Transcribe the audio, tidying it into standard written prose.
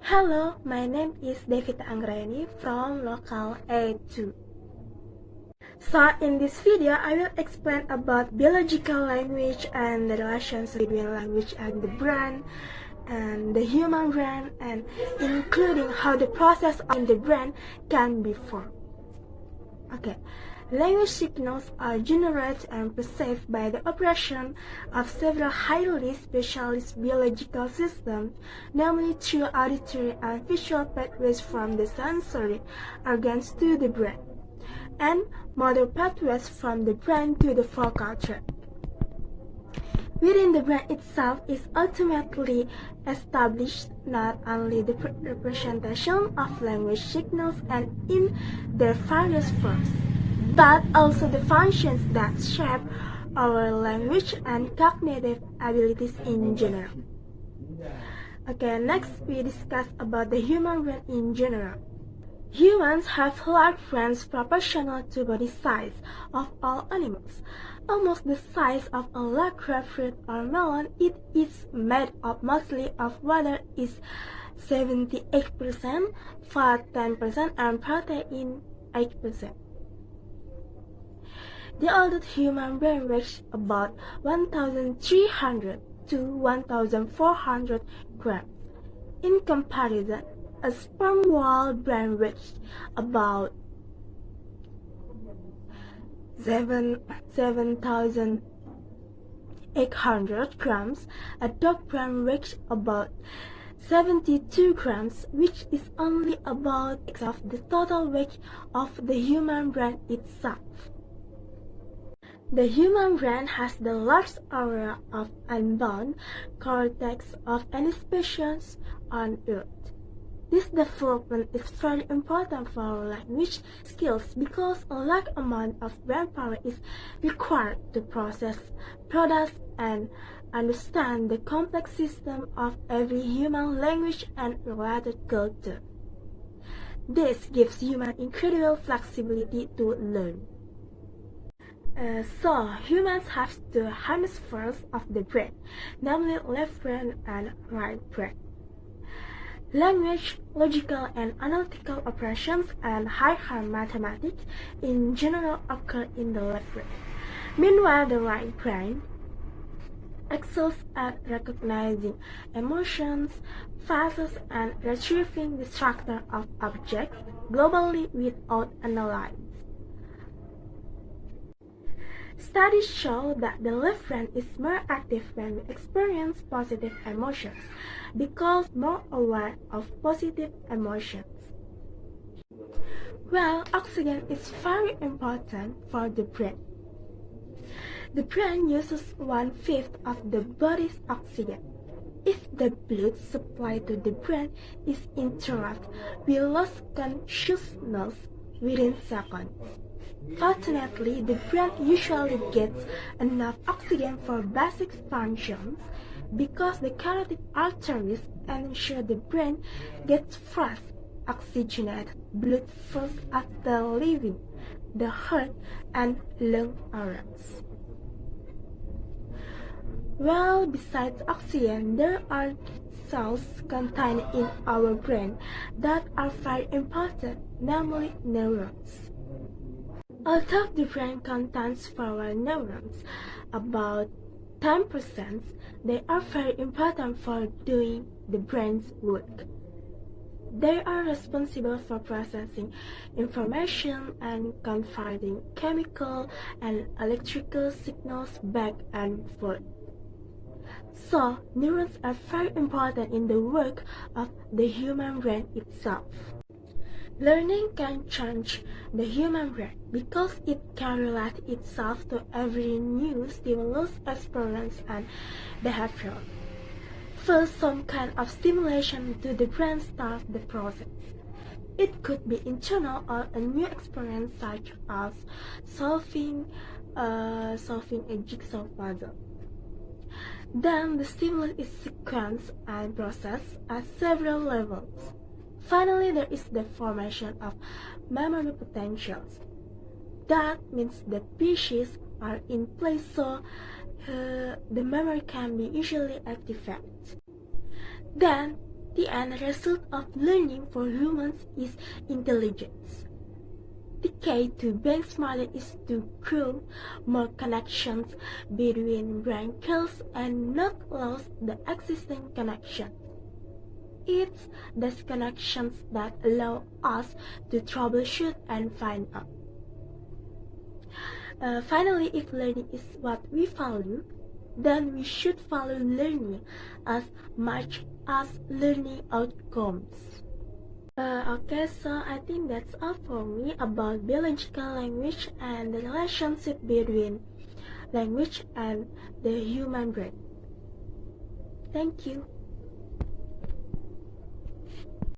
Hello, my name is Devita Anggraini from Local A2. So in this video, I will explain about biological language and the relations between language and the brain and the human brain, and including how the process in the brain can be formed. Okay. Language signals are generated and perceived by the operation of several highly specialized biological systems, namely through auditory and visual pathways from the sensory organs to the brain, and motor pathways from the brain to the vocal tract. Within the brain itself is ultimately established not only the representation of language signals and in their various forms, but also the functions that shape our language and cognitive abilities in general. Okay, next we discuss about the human brain in general. Humans have large brains proportional to body size of all animals. Almost the size of a large grapefruit or melon. It is made up mostly of water, is 78%, fat 10%, and protein 8%. The adult human brain weighs about 1,300 to 1,400 grams. In comparison, a sperm whale brain weighs about 7,800 grams. A dog brain weighs about 72 grams, which is only about half of the total weight of the human brain itself. The human brain has the largest area of unbound cortex of any species on Earth. This development is very important for our language skills because a large amount of brain power is required to process, produce, and understand the complex system of every human language and related culture. This gives humans incredible flexibility to learn. So, humans have two hemispheres of the brain, namely left brain and right brain. Language, logical and analytical operations, and higher mathematics in general occur in the left brain. Meanwhile, the right brain excels at recognizing emotions, faces, and retrieving the structure of objects globally without analysis. Studies show that the left brain is more active when we experience positive emotions because more aware of positive emotions. Well, oxygen is very important for the brain. The brain uses 1/5 of the body's oxygen. If the blood supply to the brain is interrupted, we lose consciousness within seconds. Fortunately, the brain usually gets enough oxygen for basic functions because the carotid arteries ensure the brain gets fresh, oxygenated blood first after leaving the heart and lung areas. Well, besides oxygen, there are cells contained in our brain that are very important, namely neurons. Although the brain contains fewer neurons, about 10%, they are very important for doing the brain's work. They are responsible for processing information and converting chemical and electrical signals back and forth. So, neurons are very important in the work of the human brain itself. Learning can change the human brain because it can relate itself to every new stimulus, experience, and behavior. First, some kind of stimulation to the brain starts the process. It could be internal or a new experience such as solving a jigsaw puzzle. Then the stimulus is sequenced and processed at several levels. Finally, there is the formation of memory potentials. That means the pieces are in place so the memory can be easily activated. Then The end result of learning for humans is intelligence. The key to being smarter is to grow more connections between brain cells and not lose the existing connections. It's these connections that allow us to troubleshoot and find out. Finally, if learning is what we value, then we should value learning as much as learning outcomes. Okay, so I think that's all for me about biological language and the relationship between language and the human brain. Thank you.